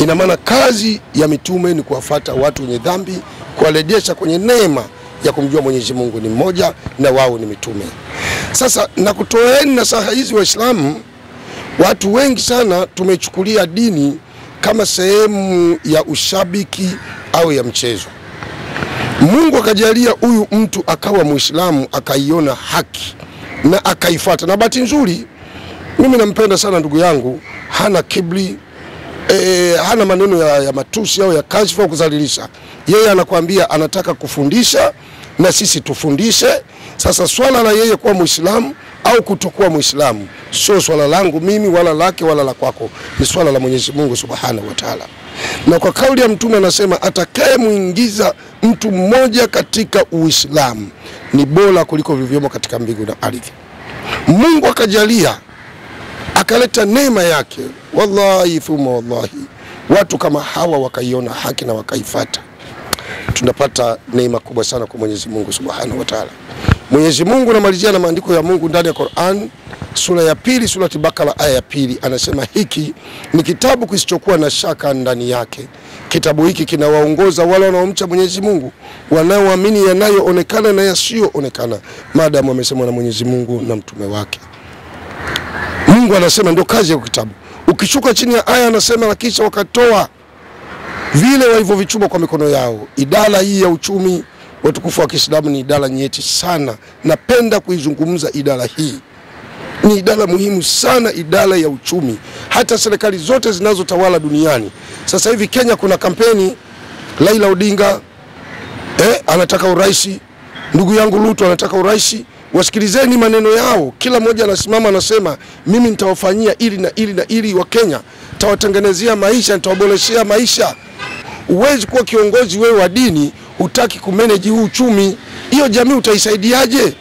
Ina maana kazi ya mitume ni kuwafuata watu wenye dhambi, kuwarejesha kwenye neema ya kumjua Mwenyezi Mungu ni mmoja na wao ni mitume. Sasa na kutoeni nasaha hizi Waislamu, watu wengi sana tumechukulia dini kama sehemu ya ushabiki au ya mchezo. Mungu akajalia huyu mtu akawa Muislamu, akaiona haki na akaifuata. Na bahati nzuri mimi nampenda sana ndugu yangu, hana kibri, hana maneno ya matusi au ya kashfa au kuzalilisha. Yeye anakuambia anataka kufundisha na sisi tufundishe. Sasa swala la yeye kuwa Muislamu au kutokuwa Muislamu sio swala langu mimi wala lake wala la kwako, ni swala la Mwenyezi Mungu Subhanahu wa Ta'ala. Na kwa kauli ya mtume anasema atakayemuingiza mtu mmoja katika Uislamu ni bora kuliko vilivyomo katika mbingu na ardhi. Mungu akajalia akaleta neema yake, wallahi thumma wallahi, watu kama hawa wakaiona haki na wakaifuata, tunapata neema kubwa sana kwa Mwenyezi Mungu Subhanahu wa Ta'ala. Mwenyezi Mungu anamalizia na maandiko ya Mungu ndani ya Qur'an, sura ya 2, sura Al-Baqara aya ya 2, anasema hiki ni kitabu kisichokuwa na shaka ndani yake. Kitabu hiki kinawaongoza wale wanaomcha Mwenyezi Mungu, wanaoamini yanayoonekana na yasiyoonekana, maadamu wamesemwa na Mwenyezi Mungu na mtume wake. Mungu anasema ndio kazi ya kitabu. Ukishuka chini ya aya anasema kisha wakatoa vile walivyovichuma kwa mikono yao. Idara hii ya uchumi, watukufu wa Kiislamu, ni idara nyeti sana. Napenda kuizungumza idara hii. Ni idara muhimu sana, idara ya uchumi. Hata serikali zote zinazotawala duniani. Sasa hivi Kenya kuna kampeni, Raila Odinga anataka urais, ndugu yangu Ruto anataka urais. Wasikilizeni maneno yao. Kila mmoja anasimama anasema mimi nitawafanyia ili na ili na ili wa Kenya, nitawatengenezea maisha, nitawaboreshea maisha. Uwezi kuwa kiongozi wewe wa dini hutaki kumanage huu uchumi, hiyo jamii utaisaidiaje?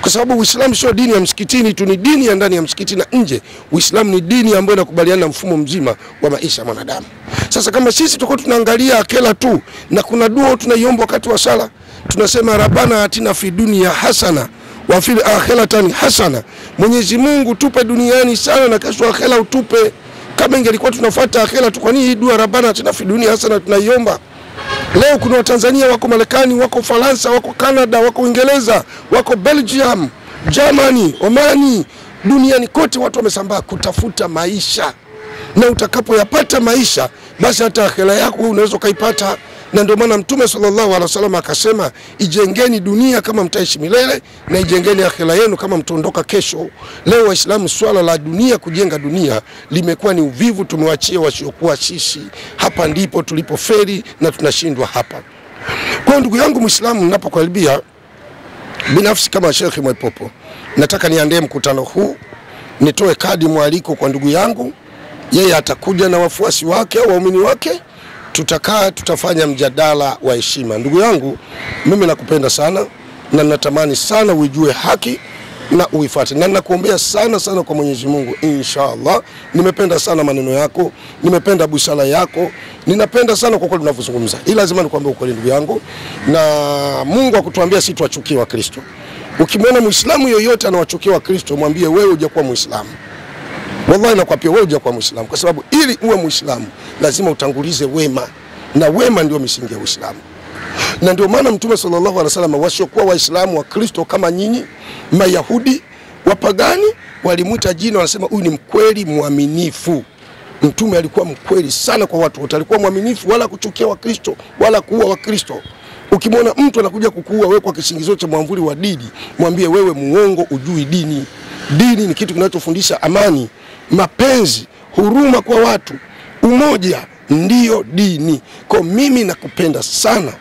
Kwa sababu Uislamu sio dini ya msikitini tu, ni dini ya ndani ya msikiti na nje. Uislamu ni dini ambayo inakubaliana na mfumo mzima wa maisha ya mwanadamu. Sasa kama sisi tuko tunaangalia akela tu, na kuna dua tunaiomba wakati wa sala, tunasema Rabbana atina fi dunya hasana wa fil akhirati hasana, Mwenyezi Mungu tupe duniani sana na kesho akhera utupe. Kama ingelikuwa tunafuata akhera tu, kwa nini hii dua Rabbana atina fi dunya hasana tunaiomba? Leo kuna Watanzania wako Marekani, wako Faransa, wako Canada, wako Uingereza, wako Belgium, Germany, Omani, duniani kote watu wamesambaa kutafuta maisha. Na utakapoyapata maisha, basi hata akhera yako unaweza kaipata. Na ndio maana Mtume sallallahu alaihi wasallam akasema ijengeni dunia kama mtaishi milele, na ijengeni akhera yenu kama mtaondoka kesho. Leo Waislamu swala la dunia, kujenga dunia, limekuwa ni uvivu tumewachia wasiokuwa sisi. Hapa ndipo tulipofeli na tunashindwa hapa. Kwa ndugu yangu Muislamu, ninapokaribia binafsi kama Sheikh Mwaipopo, nataka niandae mkutano huu, nitoe kadi mwaliko kwa ndugu yangu. Yeye atakuja na wafuasi wake au waumini wake, tutakaa tutafanya mjadala wa heshima. Ndugu yangu, mimi nakupenda sana na natamani sana uijue haki na uifuate, na nakuombea sana sana kwa Mwenyezi Mungu inshallah. Nimependa sana maneno yako, nimependa busara yako, ninapenda sana kwa kweli unavyozungumza. Ila lazima nikwambie ukweli ndugu yangu, na Mungu akutuambia si tuwachukie wa Kristo. Ukimwona Muislamu yoyote anawachukia wa Kristo, mwambie wewe hujakuwa Muislamu. Wallahi nakwambia wewe hujakuwa Muislamu, kwa sababu ili uwe Muislamu lazima utangulize wema, na wema ndio misingi ya Uislamu. Na ndio maana Mtume sallallahu alaihi wasallam wasiokuwa Waislamu wa Kristo kama nyinyi, Mayahudi, wapagani, walimuita jina, wanasema huyu ni mkweli muaminifu. Mtume alikuwa mkweli sana kwa watu wote, alikuwa muaminifu, wala kuchukia wa Kristo wala kuua wa Kristo. Ukimwona mtu anakuja kukuua wewe kwa kisingizio cha mwamvuli wa dini, mwambie wewe muongo, ujui dini. Dini ni kitu kinachofundisha amani, mapenzi, huruma kwa watu, umoja, ndiyo dini. Kwa mimi nakupenda sana,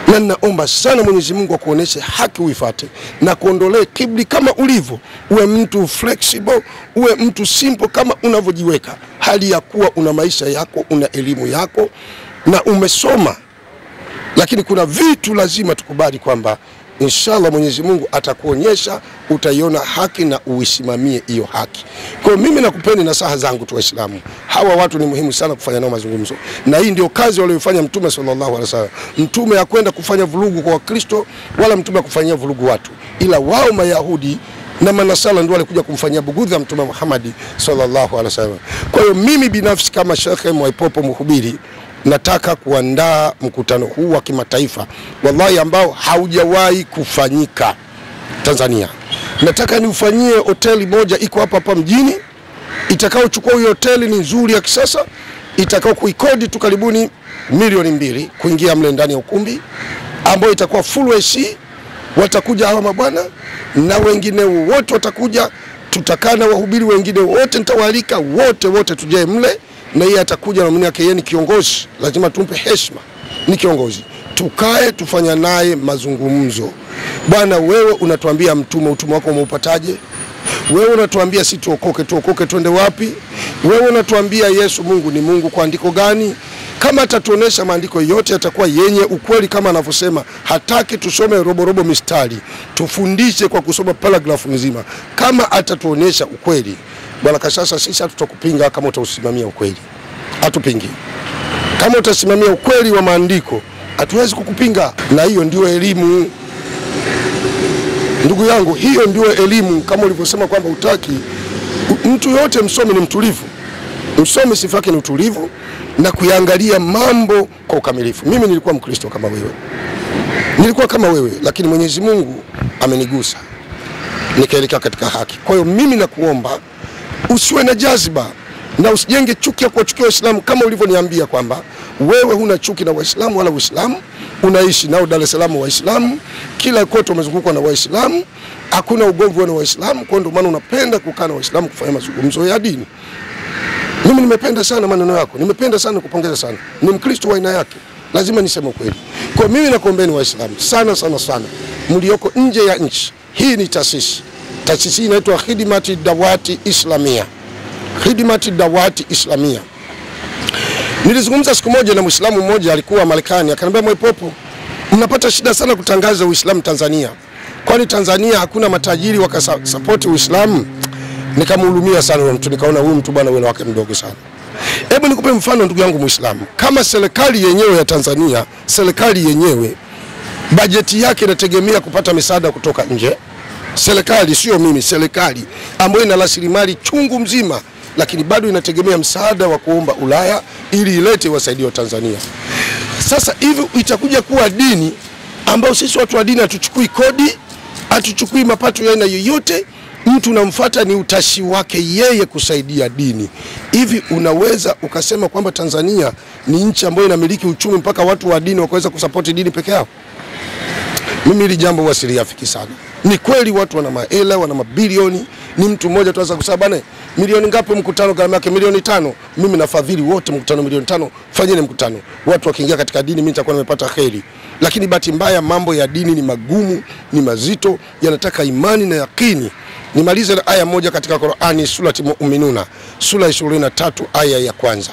na ninaomba sana Mwenyezi Mungu akuoneshe haki uifuate, na kuondolee kibri kama ulivyo. Uwe mtu flexible, uwe mtu simple kama unavyojiweka, hali ya kuwa una maisha yako, una elimu yako na umesoma. Lakini kuna vitu lazima tukubali kwamba inshallah Mwenyezi Mungu atakuonyesha, utaiona haki na uisimamie hiyo haki. Kwa mimi nakupeni nasaha zangu tu Waislamu. Hawa watu ni muhimu sana kufanya nao mazungumzo. Na hii ndio kazi waliyofanya Mtume sallallahu alaihi wasallam. Mtume hakwenda kufanya vurugu kwa Wakristo, wala Mtume hakufanyia vurugu watu. Ila wao Mayahudi na manasala ndio walikuja kumfanyia bugudha Mtume Muhammad sallallahu alaihi wasallam. Kwa hiyo mimi binafsi kama Sheikh Mwaipopo mhubiri nataka kuandaa mkutano huu wa kimataifa wallahi ambao haujawahi kufanyika Tanzania. Nataka niufanyie hoteli moja iko hapa mjini, itakao chukua hiyo hoteli ni nzuri ya kisasa, itakao kuikodi tu karibuni milioni 2 kuingia mle ndani ya ukumbi, ambao itakuwa full AC. Watakuja hawa mabwana na wengine wote watakuja, tutakaa na wahubiri wengine wote, nitawaalika wote tujae mle, na yeye atakuja na mwenye yake, yeye ni kiongozi, lazima tumpe heshima, ni kiongozi. Tukae tufanya naye mazungumzo. Bwana, wewe unatuambia utume wako umeupataje? Wewe unatuambia si tuokoke twende wapi? Wewe unatuambia Yesu Mungu ni Mungu kwa andiko gani? Kama atatuonesha maandiko yote yatakuwa yenye ukweli kama anavyosema, hataki tusome robo mistari, tufundishe kwa kusoma paragrafu nzima. Kama atatuonesha ukweli, Bwana Kashasha, sisi hatutakupinga kama utausimamia ukweli. Hatupingi. Kama utasimamia ukweli wa maandiko, hatuwezi kukupinga. Na hiyo ndio elimu. Ndugu yangu, hiyo ndio elimu. Kama ulivyosema kwamba utaki mtu yote msomi ni mtulivu. Msomi sifa yake ni utulivu na kuangalia mambo kwa ukamilifu. Mimi nilikuwa Mkristo kama wewe. Nilikuwa kama wewe, lakini Mwenyezi Mungu amenigusa nikaelekea katika haki. Kwa hiyo mimi nakuomba usiwe na jaziba na usijenge chuki ya kuwachukia Waislamu, kama ulivyoniambia kwamba wewe huna chuki na Waislamu wala Uislamu, unaishi nao Dar es Salaam Waislamu, kila kote umezungukwa na Waislamu, hakuna ugomvi na Waislamu, kwa ndio maana unapenda kukaa na Waislamu kufanya mazungumzo ya dini. Mimi nimependa sana maneno yako, nimependa sana kupongeza sana. Ni Mkristo wa aina yake, lazima niseme kweli. Kwa mimi nakuombeeni Waislamu sana mlioko nje ya nchi. Hii ni taasisi inaitwa Khidmati Dawati Islamia. Khidmati Dawati Islamia. Nilizungumza siku moja na Muislamu mmoja, alikuwa Marekani, akaniambia, Mwaipopo, mnapata shida sana kutangaza Uislamu Tanzania. Kwani Tanzania hakuna matajiri wakasupport Uislamu? Nikamhurumia sana huyo mtu, nikaona huyu mtu bwana, wewe wake mdogo sana. Hebu nikupe mfano ndugu yangu Muislamu. Kama serikali yenyewe ya Tanzania, serikali yenyewe bajeti yake inategemea kupata misaada kutoka nje. Serikali, sio mimi, serikali ambayo ina rasilimali chungu mzima, lakini bado inategemea msaada wa kuomba Ulaya ili ilete wasaidie wa Tanzania. Sasa hivi itakuja kuwa dini ambao sisi watu wa dini hatuchukui kodi, hatuchukui mapato ya aina yoyote, mtu unamfuata ni utashi wake yeye kusaidia dini. Hivi unaweza ukasema kwamba Tanzania ni nchi ambayo inamiliki uchumi mpaka watu wa dini wakaweza kusupport dini peke yao? Mimi hili jambo wasiliafiki sana. Ni kweli watu wana mahela, wana mabilioni, ni mtu mmoja tuanza kusema bana, milioni ngapi mkutano gharama yake milioni 5, mimi nafadhili wote mkutano milioni 5, fanyeni mkutano. Watu wakiingia katika dini mimi nitakuwa nimepata kheri. Lakini bahati mbaya mambo ya dini ni magumu, ni mazito, yanataka imani na yakini. Nimalize na aya moja katika Qur'ani, surati Mu'minuna, sura 23 aya ya kwanza.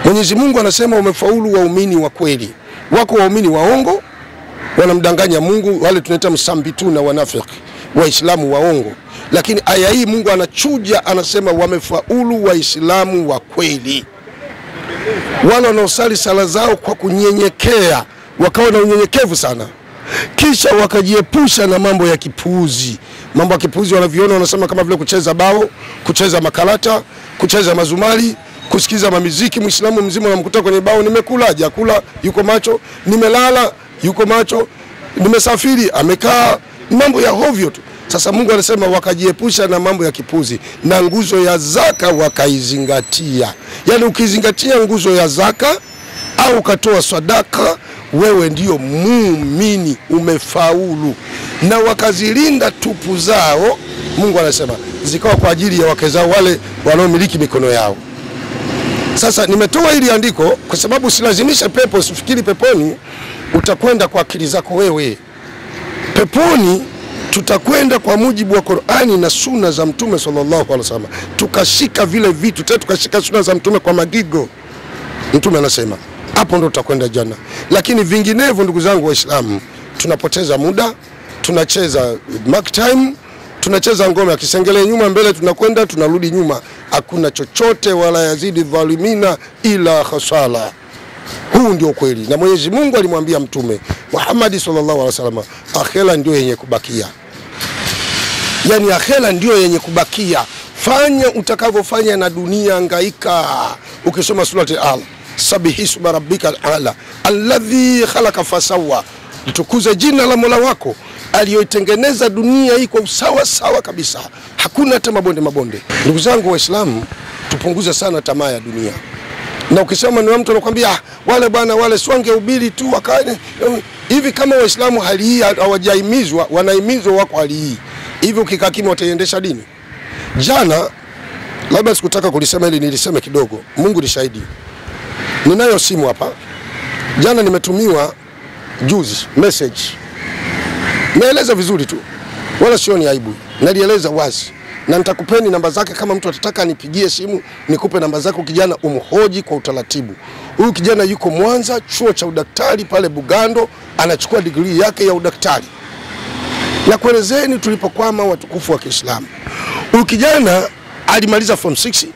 Mwenyezi Mungu anasema umefaulu waumini wa kweli. Wako waumini waongo, wanamdanganya Mungu, wale tunaita msambitu na wanafiki, Waislamu waongo. Lakini aya hii Mungu anachuja, anasema wamefaulu Waislamu wa kweli. Wale wanaosali sala zao kwa kunyenyekea, wakawa na unyenyekevu sana, kisha wakajiepusha na mambo ya kipuuzi. Mambo ya kipuuzi wanaviona, wanasema kama vile kucheza bao, kucheza makarata, kucheza mazumari, kusikiza mamiziki. Muislamu mzima unamkuta kwenye bao, nimekula jakula yuko macho, nimelala yuko macho, nimesafiri amekaa, mambo ya hovyo tu. Sasa Mungu anasema wakajiepusha na mambo ya kipuzi na nguzo ya zaka wakaizingatia. Yaani ukizingatia nguzo ya zaka au ukatoa sadaka, wewe ndio muumini, umefaulu. Na wakazilinda tupu zao, Mungu anasema zikawa kwa ajili ya wake zao wale wanaomiliki mikono yao. Sasa nimetoa hili andiko kwa sababu silazimisha pepo, usifikiri peponi utakwenda kwa akili zako wewe. Peponi tutakwenda kwa mujibu wa Qur'ani na sunna za Mtume sallallahu alaihi wasallam. Tukashika vile vitu, tukashika sunna za Mtume kwa magigo. Mtume anasema hapo ndo tutakwenda janna. Lakini vinginevyo ndugu zangu Waislamu, tunapoteza muda, tunacheza mark time, tunacheza ngoma ya kisengele, nyuma mbele tunakwenda tunarudi nyuma. Hakuna chochote, wala yazidi dhalimina ila khasala. Huu ndio kweli. Na Mwenyezi Mungu alimwambia Mtume Muhammad sallallahu alaihi wasallam, akhera ndio yenye kubakia. Yani akhera ndio yenye kubakia. Fanya utakavyofanya na dunia, hangaika. Ukisoma surati Al, sabihisma rabbika ala alladhi khalaqa fasawa, tukuze jina la Mola wako aliyoitengeneza dunia hii kwa usawa sawa kabisa, hakuna hata mabonde. Ndugu zangu Waislamu, tupunguze sana tamaa ya dunia. Na ukisema ni mtu anakuambia wale bwana wale swange ubili tu wakae hivi, kama Waislamu hali hii hawajahimizwa, wanahimizwa wako hali hii hivi, ukikaa kimya wataiendesha dini? Jana, labda sikutaka kulisema ili niliseme kidogo, Mungu ni shahidi, ninayo simu hapa. Jana nimetumiwa juzi message, naeleza vizuri tu, wala sio ni aibu, nalieleza wazi, na nitakupeni namba zake. Kama mtu atataka nipigie simu nikupe namba zake, kijana umhoji kwa utaratibu. Huyu kijana yuko Mwanza, chuo cha udaktari pale Bugando, anachukua degree yake ya udaktari. Na kuelezeni tulipokwama watukufu wa Kiislamu. Huyu kijana alimaliza form 6,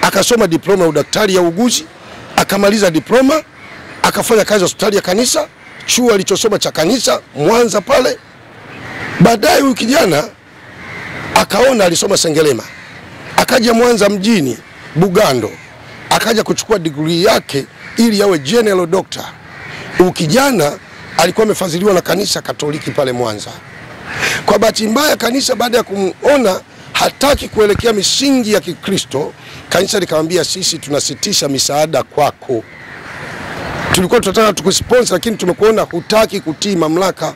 akasoma diploma ya udaktari ya uguzi, akamaliza diploma, akafanya kazi hospitali ya kanisa, chuo alichosoma cha kanisa Mwanza pale. Baadaye huyu kijana akaona, alisoma Sengerema, akaja Mwanza mjini Bugando, akaja kuchukua degree yake ili yawe general doctor. Huyu kijana alikuwa amefadhiliwa na kanisa Katoliki pale Mwanza. Kwa bahati mbaya kanisa baada ya kumuona hataki kuelekea misingi ya Kikristo, kanisa likamwambia sisi tunasitisha misaada kwako. Tulikuwa tunataka tukusponsor, lakini tumekuona hutaki kutii mamlaka.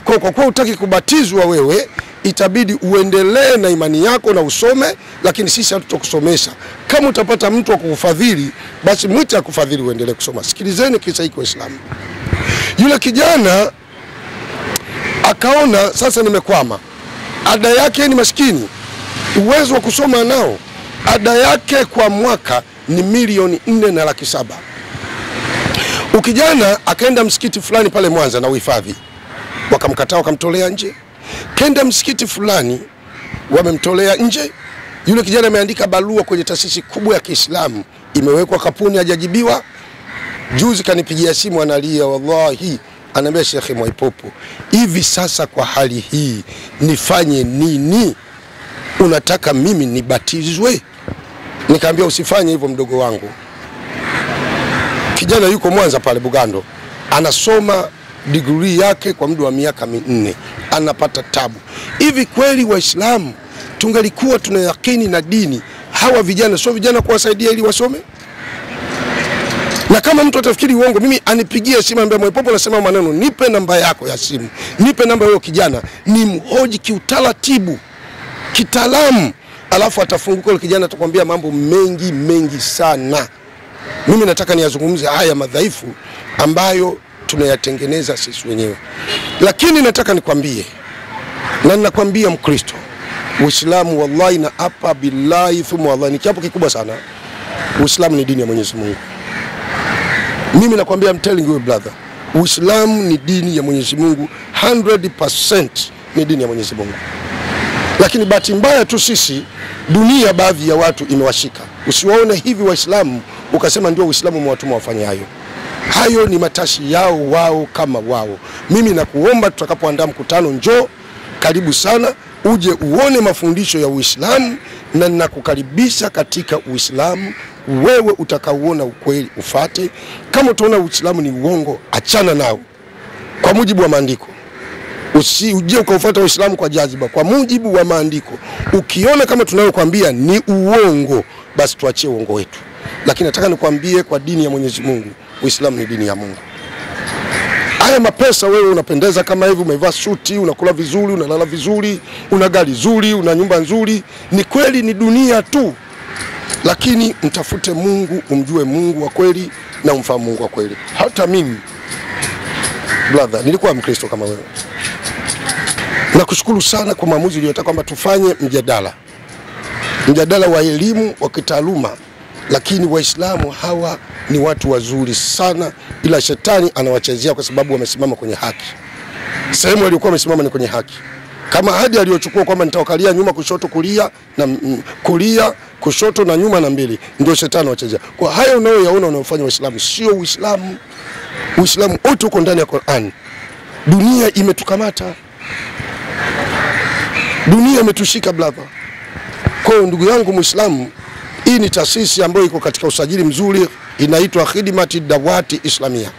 Kwa kuwa hutaki kubatizwa wewe, itabidi uendelee na imani yako na usome, lakini sisi hatutokusomesha. Kama utapata mtu wa kukufadhili, basi mwite akufadhili uendelee kusoma. Sikilizeni kisa hiki Waislamu. Yule kijana akaona sasa nimekwama. Ada yake ni maskini, uwezo wa kusoma nao. Ada yake kwa mwaka ni 4,700,000. Ukijana akaenda msikiti fulani pale Mwanza na uhifadhi, wakamkataa, wakamtolea nje. Kenda msikiti fulani, wamemtolea nje. Yule kijana ameandika barua kwenye taasisi kubwa ya Kiislamu, imewekwa kapuni, hajajibiwa. Juzi kanipigia simu analia, wallahi, anambia Sheikh Mwaipopo, hivi sasa kwa hali hii nifanye nini? Unataka mimi nibatizwe? Nikamwambia usifanye hivyo mdogo wangu. Kijana yuko Mwanza pale Bugando, anasoma degree yake kwa muda wa miaka 4, anapata tabu. Hivi kweli Waislamu tungalikuwa tunayakini na dini, hawa vijana sio vijana kuwasaidia ili wasome? Na kama mtu atafikiri uongo, mimi anipigie simu ambaye Mwaipopo anasema maneno, nipe namba yako ya simu, nipe namba ya kijana, ni mhoji kiutaratibu, kitaalamu, alafu atafunguka yule kijana, atakwambia mambo mengi sana. Mimi nataka niyazungumze haya madhaifu ambayo tunayatengeneza sisi wenyewe. Lakini nataka nikwambie, na ninakwambia Mkristo, Uislamu wallahi na hapa billahi thumma wallahi ni kiapo kikubwa sana, Uislamu ni dini ya Mwenyezi Mungu. Mimi nakwambia, I'm telling you brother, Uislamu ni dini ya Mwenyezi Mungu, 100% ni dini ya Mwenyezi Mungu. Lakini bahati mbaya tu sisi, dunia baadhi ya watu imewashika. Usiwaone hivi Waislamu ukasema ndio Uislamu mwatuma wafanye hayo. Hayo ni matashi yao wao kama wao. Mimi nakuomba tutakapoandaa mkutano, njoo, karibu sana, uje uone mafundisho ya Uislamu, na ninakukaribisha katika Uislamu. Wewe utakaoona ukweli ufate. Kama utaona Uislamu ni uongo, achana nao kwa mujibu wa maandiko. Usije ukaufuata Uislamu kwa jaziba, kwa mujibu wa maandiko. Ukiona kama tunayokuambia ni uongo, basi tuachie uongo wetu. Lakini nataka nikwambie kwa dini ya Mwenyezi Mungu, Uislamu ni dini ya Mungu. Haya mapesa, wewe unapendeza kama hivi, umevaa suti, unakula vizuri, unalala vizuri, una gari nzuri, una nyumba nzuri, ni kweli ni dunia tu. Lakini mtafute Mungu, umjue Mungu wa kweli na umfahamu Mungu wa kweli. Hata mimi brother nilikuwa Mkristo kama wewe. Nakushukuru sana kwa maamuzi uliyotaka kwamba tufanye mjadala wa elimu wa kitaaluma. Lakini Waislamu hawa ni watu wazuri sana, ila shetani anawachezea kwa sababu wamesimama kwenye haki. Sehemu waliokuwa wamesimama ni kwenye haki. Kama ahadi aliyochukua kwamba nitawakalia nyuma kushoto kulia na kulia kushoto na nyuma na mbele, ndio shetani anawachezea. Kwa hayo unayoyaona unayofanya Waislamu sio Uislamu. Uislamu wote uko ndani ya Qur'an. Dunia imetukamata. Dunia imetushika brother. Kwa hiyo ndugu yangu Muislamu, hii ni taasisi ambayo iko katika usajili mzuri, inaitwa Khidmati Dawati Islamia.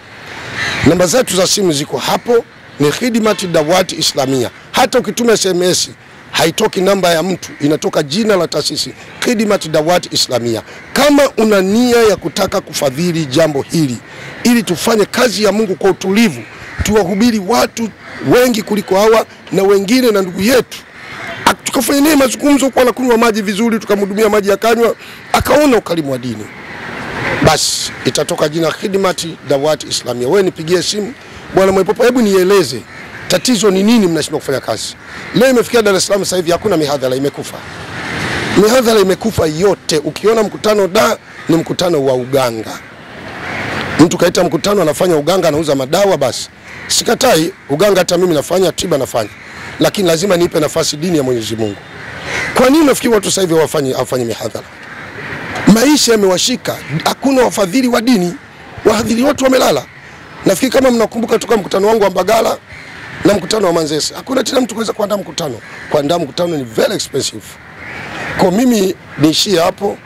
Namba zetu za simu ziko hapo, ni Khidmati Dawati Islamia. Hata ukituma SMS haitoki namba ya mtu, inatoka jina la taasisi Khidmati Dawati Islamia. Kama una nia ya kutaka kufadhili jambo hili ili tufanye kazi ya Mungu kwa utulivu, tuwahubiri watu wengi kuliko hawa na wengine na ndugu yetu, tukafanya naye mazungumzo, kwa kunywa maji vizuri, tukamhudumia maji akanywa, akaona ukarimu wa dini, basi itatoka jina Khidmati Dawati Islamia. Wewe nipigie simu, bwana Mwaipopo, hebu nieleze tatizo ni nini, mnashindwa kufanya kazi. Leo imefikia Dar es Salaam sasa hivi hakuna mihadhara, imekufa. Mihadhara imekufa yote. Ukiona mkutano ni mkutano wa uganga. Mtu kaita mkutano anafanya uganga, anauza madawa, basi. Sikatai uganga, hata mimi nafanya, tiba nafanya. Lakini lazima nipe nafasi dini ya Mwenyezi Mungu. Kwa nini nafikiri watu sasa hivi hawafanyi mihadhara? Maisha yamewashika, hakuna wafadhili wa dini, wahadhiri watu wamelala. Nafikiri kama mnakumbuka toka mkutano wangu wa Mbagala na mkutano wa Manzese, hakuna tena mtu kuweza kuandaa mkutano. Kuandaa mkutano ni very expensive. Kwa mimi niishie hapo.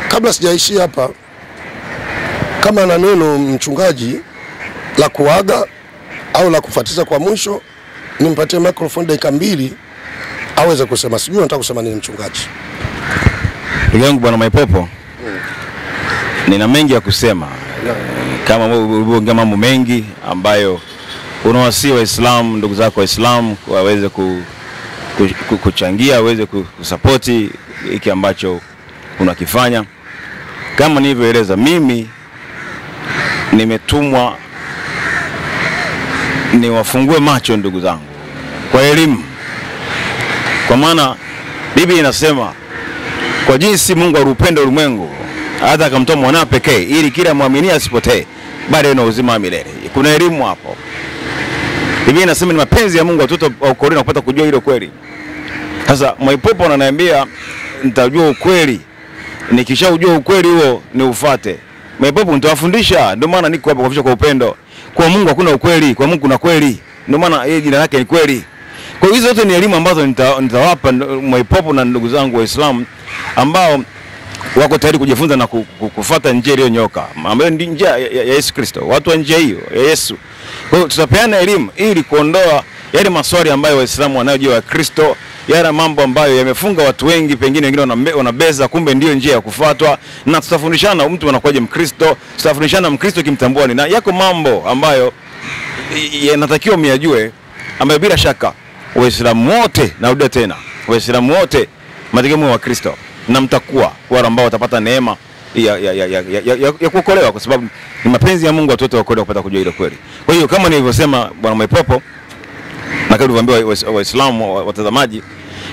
Kabla sijaishia hapa, kama na neno mchungaji la kuaga au la kufuatiza kwa mwisho, nimpatie microphone dakika 2 aweze kusema. Sijui nataka kusema nini mchungaji. Ndugu yangu bwana Mwaipopo, nina mengi ya kusema. Kama uliongea mambo mengi ambayo unawasihi Waislamu, ndugu zako Waislamu waweze kuchangia, waweze kusupporti hiki ambacho unakifanya. Kama nilivyoeleza, mimi nimetumwa niwafungue macho ndugu zangu kwa elimu. Kwa maana Biblia inasema kwa jinsi Mungu alipenda ulimwengu hata akamtoa mwanawe pekee ili kila muamini asipotee bali awe na uzima wa milele. Kuna elimu hapo. Biblia inasema ni mapenzi ya Mungu watoto wa Korintho kupata kujua hilo kweli. Sasa Mwaipopo ananiambia nitajua ukweli. Nikishaujua ukweli huo ni ufate. Mwaipopo nitawafundisha, ndio maana niko hapa kufundisha kwa upendo. Kwa Mungu hakuna ukweli, kwa Mungu kuna kweli. Ndio maana yeye jina lake ni kweli. Kwa hizo zote ni elimu ambazo nitawapa Mwaipopo na ndugu zangu Waislamu ambao wako tayari kujifunza na kufuata njia iliyonyoka, ambayo ni njia ya Yesu Kristo. Watu wa njia hiyo ya Yesu. Kwa hiyo tutapeana elimu ili kuondoa yale maswali ambayo Waislamu wanayojua wa Kristo, yale mambo ambayo yamefunga watu wengi, pengine wengine wanabeza, kumbe ndio njia ya kufuatwa. Na tutafundishana mtu anakuwaje Mkristo, tutafundishana Mkristo kimtambua ni nani. Yako mambo ambayo yanatakiwa myajue, ambayo bila shaka Waislamu wote, narudia tena, Waislamu wote mategemeo wa Kristo, na mtakuwa wale ambao watapata neema ya kuokolewa, kwa sababu ni mapenzi ya Mungu watoto wakolewe kupata kujua ile kweli. Kwa hiyo kama nilivyosema bwana Mwaipopo, na kama nilivyoambia Waislamu watazamaji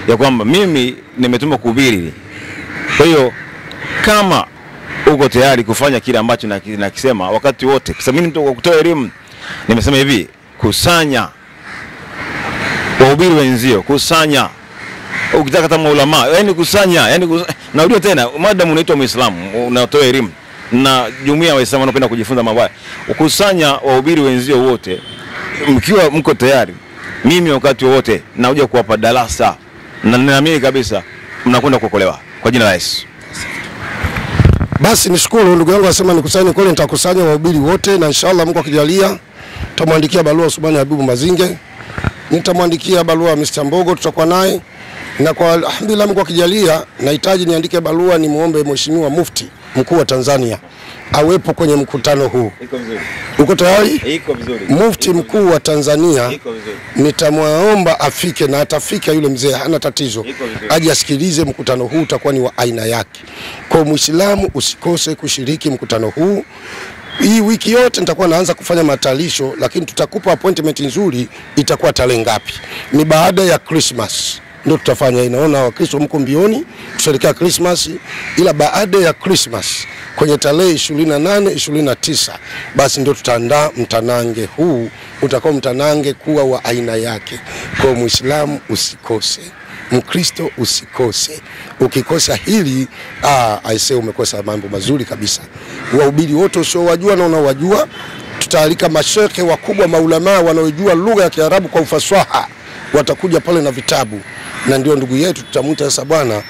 ya kwamba mimi nimetumwa kuhubiri. Kwa hiyo kama uko tayari kufanya kile ambacho nakisema wakati wote, kwa sababu mimi ndio kutoa elimu, nimesema hivi, kusanya wahubiri wenzio, kusanya ukitaka kama ulama, yani kusanya, narudia tena, madam unaitwa Muislamu, unatoa elimu na jumuiya ya Waislamu wanapenda kujifunza mambo haya, ukusanya wahubiri wenzio wote, mkiwa mko tayari, mimi wakati wote nakuja kuwapa darasa, na ninaamini kabisa mnakwenda kuokolewa kwa jina la Yesu. Basi nishukuru ndugu yangu, asema nikusanye kweli, nitakusanya wahubiri wote, na inshallah Mungu akijalia tutamwandikia barua Subhani Habibu Mazinge, nitamwandikia barua Mr. Mbogo, tutakuwa naye. Na kwa alhamdulillah Mungu akijalia, nahitaji niandike barua nimuombe Mheshimiwa Mufti Mkuu wa Tanzania awepo kwenye mkutano huu. Iko vizuri. Uko tayari? Iko vizuri. Mufti Mkuu wa Tanzania nitamwomba afike, na atafika yule mzee, hana tatizo. Aje asikilize mkutano huu, utakuwa ni wa aina yake. Kwa Muislamu usikose kushiriki mkutano huu. Hii wiki yote nitakuwa naanza kufanya matalisho, lakini tutakupa appointment nzuri. Itakuwa tarehe ngapi? Ni baada ya Christmas ndio tutafanya. Inaona Wakristo mko mbioni kusherehekea Christmas, ila baada ya Christmas kwenye tarehe 28 29 basi ndio tutaandaa mtanange huu. Utakao mtanange kuwa wa aina yake. Kwa Muislamu usikose, Mkristo usikose. Ukikosa hili aisee, umekosa mambo mazuri kabisa. Wahubiri wote usiowajua na unaowajua, tutaalika mashekhe wakubwa, maulama wanaojua lugha ya Kiarabu kwa ufasaha, watakuja pale na vitabu. na ndio ndugu yetu tutamuita sasa, bwana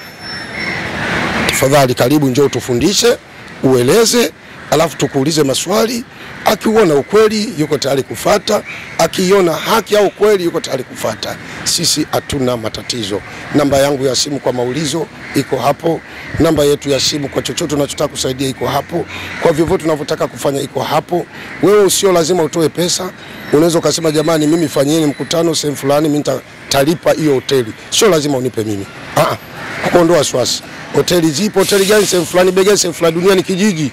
tafadhali karibu njoo tufundishe, ueleze, alafu tukuulize maswali. Akiona ukweli yuko tayari kufata, akiona haki au kweli yuko tayari kufata. Sisi hatuna matatizo. Namba yangu ya simu kwa maulizo iko hapo, namba yetu ya simu kwa chochote unachotaka kusaidia iko hapo, kwa vyovyote tunavyotaka kufanya iko hapo. Wewe usio lazima utoe pesa, unaweza kusema jamani mimi fanyeni mkutano sehemu fulani, mimi nitalipa hiyo hoteli. Sio lazima unipe mimi. Kuondoa wasiwasi. Hoteli zipo, hoteli gani sehemu fulani, begani sehemu fulani, duniani kijiji.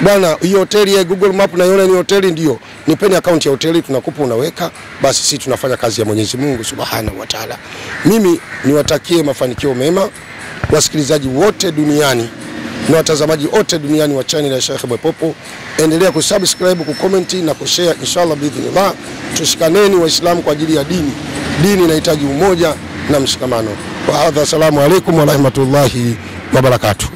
Bwana hiyo hoteli ya Google Map naiona ni hoteli, ndio nipeni account ya hoteli, tunakupa unaweka, basi sisi tunafanya kazi ya Mwenyezi Mungu Subhanahu wa Ta'ala. Mimi niwatakie mafanikio mema wasikilizaji wote duniani na watazamaji wote duniani wa channel ya Sheikh Mwepopo. Endelea kusubscribe, kucomment na kushare, inshallah biidhnillah. Tushikaneni waislamu kwa ajili ya dini. Dini inahitaji umoja na mshikamano. Wa hadha, assalamu alaykum wa rahmatullahi wa barakatuh.